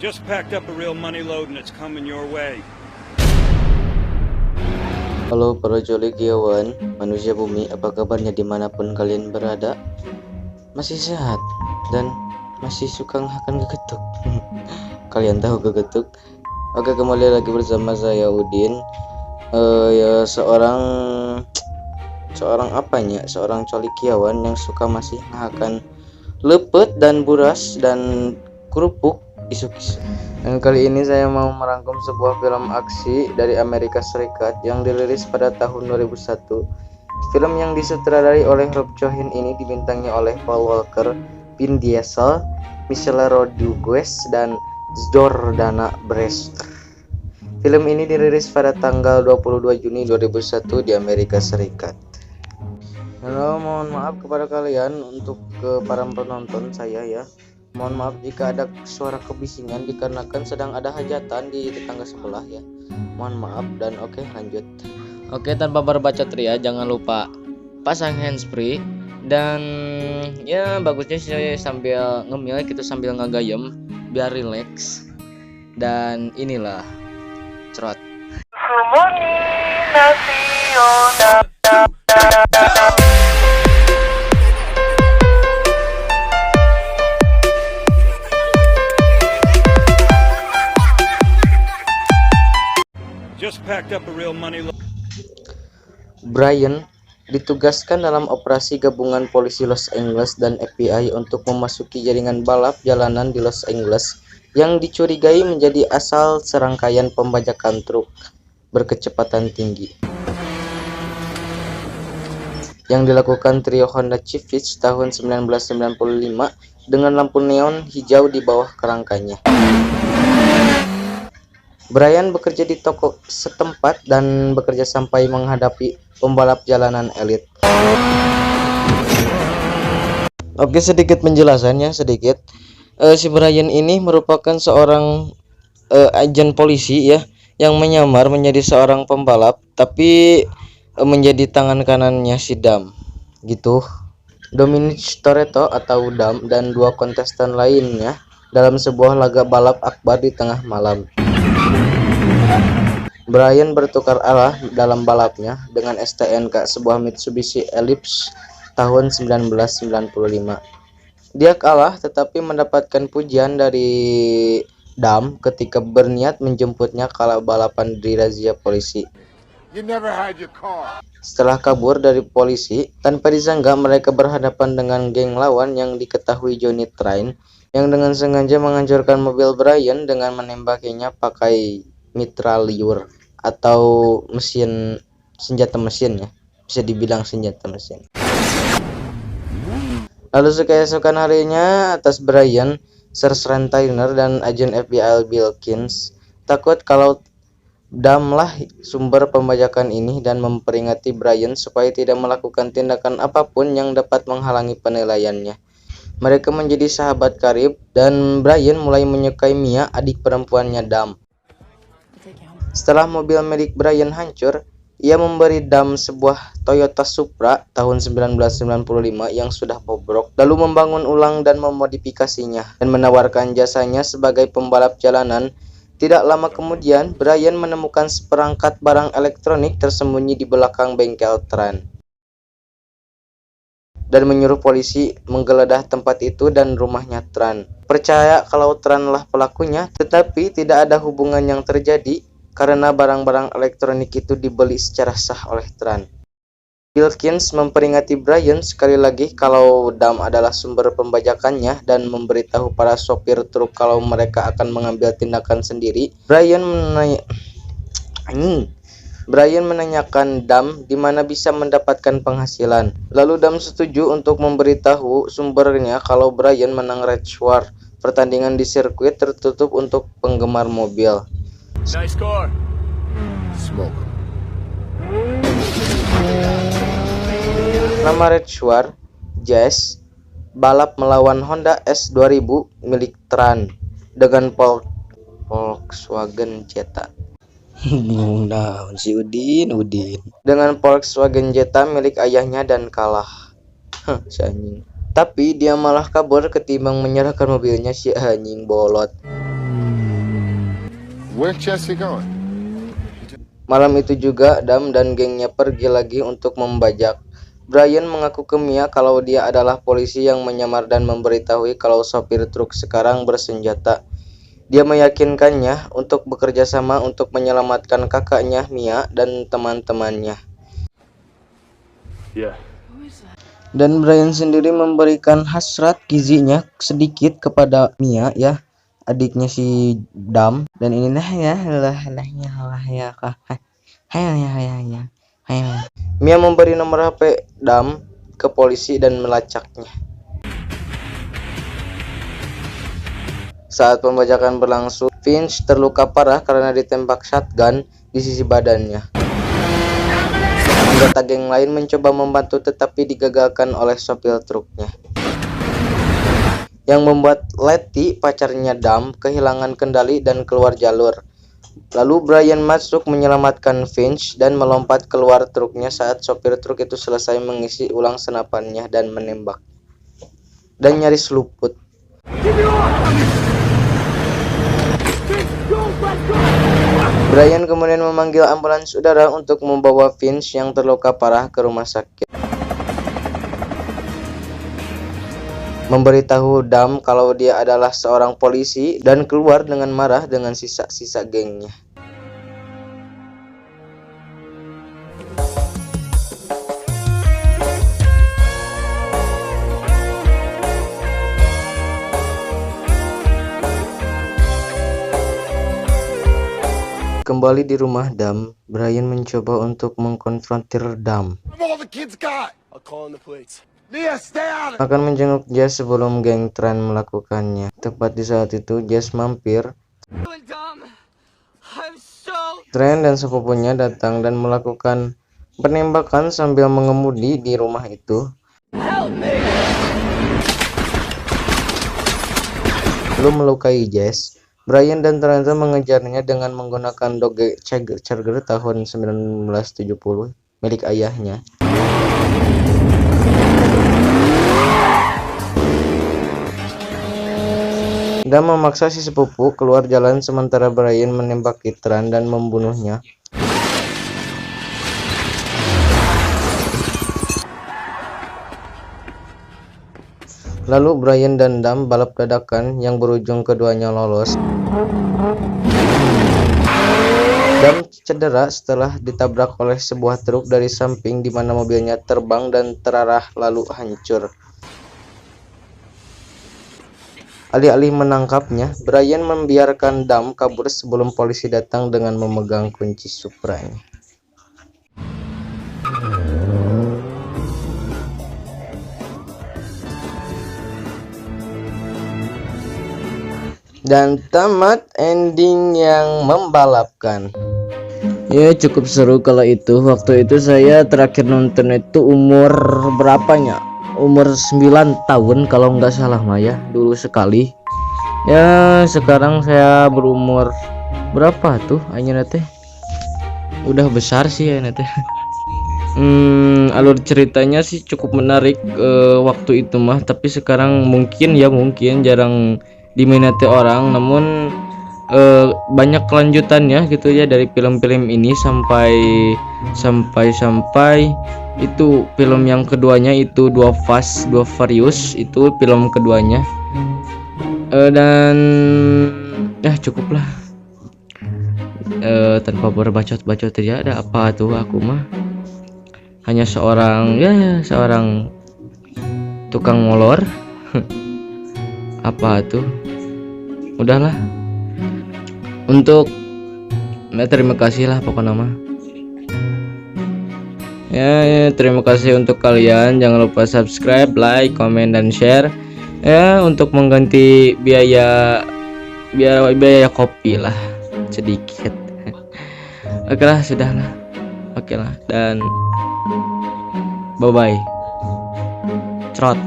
Just packed up a real money load and it's coming your way. Halo para colikiawan, manusia bumi, apa kabarnya dimanapun kalian berada? Masih sehat dan masih suka akan gegetuk. Kalian tahu gegetuk? Oke, kembali lagi bersama saya Udin. Seorang colikiawan yang suka masih akan lepet dan buras dan kerupuk isu-isu. Dan kali ini saya mau merangkum sebuah film aksi dari Amerika Serikat yang dirilis pada tahun 2001. Film yang disutradarai oleh Rob Cohen ini dibintangi oleh Paul Walker, Vin Diesel, Michelle Rodriguez, dan Jordana Brewster. Film ini dirilis pada tanggal 22 Juni 2001 di Amerika Serikat. Halo, mohon maaf kepada kalian untuk ke para penonton saya ya. Mohon maaf jika ada suara kebisingan dikarenakan sedang ada hajatan di tetangga sebelah ya. Mohon maaf dan oke, lanjut. Oke, tanpa berbacot ria, jangan lupa pasang handsfree dan ya bagusnya sih sambil ngemil gitu, sambil ngagayem biar relax. Dan inilah cerot. Harmoni Nasional. Just packed up a real money load. Brian ditugaskan dalam operasi gabungan polisi Los Angeles dan FBI untuk memasuki jaringan balap jalanan di Los Angeles yang dicurigai menjadi asal serangkaian pembajakan truk berkecepatan tinggi yang dilakukan trio Honda Civic tahun 1995 dengan lampu neon hijau di bawah kerangkanya. Brian bekerja di toko setempat dan bekerja sampai menghadapi pembalap jalanan elit. Oke, sedikit penjelasannya sedikit. Si Brian ini merupakan seorang agen polisi ya, yang menyamar menjadi seorang pembalap tapi menjadi tangan kanannya si Dam gitu. Dominic Toretto atau Dam dan dua kontestan lainnya dalam sebuah laga balap akbar di tengah malam. Brian bertukar arah dalam balapnya dengan STNK, sebuah Mitsubishi Eclipse tahun 1995. Dia kalah tetapi mendapatkan pujian dari Dam ketika berniat menjemputnya kala balapan di razia polisi. Setelah kabur dari polisi, tanpa disangka mereka berhadapan dengan geng lawan yang diketahui Johnny Train yang dengan sengaja menghancurkan mobil Brian dengan menembakinya pakai mitrailleur atau senjata mesin ya, bisa dibilang senjata mesin. Lalu keesokan harinya, atas Brian, Sergeant Tyner dan agen FBI Wilkins takut kalau Dam lah sumber pembajakan ini dan memperingati Brian supaya tidak melakukan tindakan apapun yang dapat menghalangi penilaiannya. Mereka menjadi sahabat karib dan Brian mulai menyukai Mia, adik perempuannya Dam. Setelah mobil milik Brian hancur, ia memberi Dam sebuah Toyota Supra tahun 1995 yang sudah bobrok, lalu membangun ulang dan memodifikasinya dan menawarkan jasanya sebagai pembalap jalanan. Tidak lama kemudian, Brian menemukan seperangkat barang elektronik tersembunyi di belakang bengkel Tran dan menyuruh polisi menggeledah tempat itu dan rumahnya Tran. Percaya kalau Tran lah pelakunya, tetapi tidak ada hubungan yang terjadi karena barang-barang elektronik itu dibeli secara sah oleh Tran. Wilkins memperingati Brian sekali lagi kalau Dam adalah sumber pembajakannya dan memberitahu para sopir truk kalau mereka akan mengambil tindakan sendiri. Brian menanyakan Dam di mana bisa mendapatkan penghasilan. Lalu Dam setuju untuk memberitahu sumbernya kalau Brian menang Race War, pertandingan di sirkuit tertutup untuk penggemar mobil. Nice car. Smoke. Nama Race War, Jazz, balap melawan Honda S2000 milik Tran dengan Volkswagen Jetta. Nah, si Udin. Dengan Volkswagen Jetta milik ayahnya dan kalah. Si anjing. Tapi dia malah kabur ketimbang menyerahkan mobilnya, si anjing bolot. Where's Jesse going? Malam itu juga, Dam dan gengnya pergi lagi untuk membajak. Brian mengaku ke Mia kalau dia adalah polisi yang menyamar dan memberitahui kalau sopir truk sekarang bersenjata. Dia meyakinkannya untuk bekerja sama untuk menyelamatkan kakaknya Mia dan teman-temannya. Yeah. Dan Brian sendiri memberikan hasrat gizinya sedikit kepada Mia ya, adiknya si Dam. Dan ini Mia memberi nomor HP Dam ke polisi dan melacaknya. Saat pembajakan berlangsung, Finch terluka parah karena ditembak shotgun di sisi badannya. Anggota geng lain mencoba membantu tetapi digagalkan oleh sopir truknya, yang membuat Letty, pacarnya Dam, kehilangan kendali dan keluar jalur. Lalu Brian masuk menyelamatkan Finch dan melompat keluar truknya saat sopir truk itu selesai mengisi ulang senapannya dan menembak, dan nyaris luput. Brian kemudian memanggil ambulans udara untuk membawa Finch yang terluka parah ke rumah sakit. Memberitahu Dam kalau dia adalah seorang polisi dan keluar dengan marah dengan sisa-sisa gengnya. Kembali di rumah Dam, Brian mencoba untuk mengkonfrontir Dam. All the kids got. I'll call in the police. Mia, stay out. Akan menjenguk Jess sebelum geng Tran melakukannya. Tepat di saat itu, Jess mampir. Tran dan sepupunya datang dan melakukan penembakan sambil mengemudi di rumah itu. Belum melukai Jess, Brian dan Tran mengejarnya dengan menggunakan Dodge Charger tahun 1970 milik ayahnya. Dan memaksa si sepupu keluar jalan sementara Brian menembaki Tran dan membunuhnya. Lalu Brian dan Dam balap dadakan yang berujung keduanya lolos. Dam cedera setelah ditabrak oleh sebuah truk dari samping di mana mobilnya terbang dan terarah lalu hancur. Alih-alih menangkapnya, Brian membiarkan Dam kabur sebelum polisi datang dengan memegang kunci Supranya. Dan tamat ending yang membalapkan. Ya cukup seru kalau itu. Waktu itu saya terakhir nonton itu umur berapanya? Umur 9 tahun kalau nggak salah Maya, dulu sekali. Ya sekarang saya berumur berapa tuh ayeuna teh? Udah besar sih ayeuna teh. Alur ceritanya sih cukup menarik waktu itu mah, tapi sekarang mungkin jarang diminati orang, namun banyak kelanjutannya gitu ya dari film-film ini sampai itu film yang keduanya itu Dua Fast Dua Furious, itu film keduanya. Dan ya cukuplah, tanpa berbacot-bacot aja. Ada apa tuh, aku mah hanya seorang tukang molor. Apa tuh, udahlah. Untuk terima kasih lah pokoknya mah. Ya, terima kasih untuk kalian. Jangan lupa subscribe, like, komen, dan share. Ya, untuk mengganti biaya kopi lah sedikit. Oke lah, sudah lah. Oke lah, dan bye bye. Trot.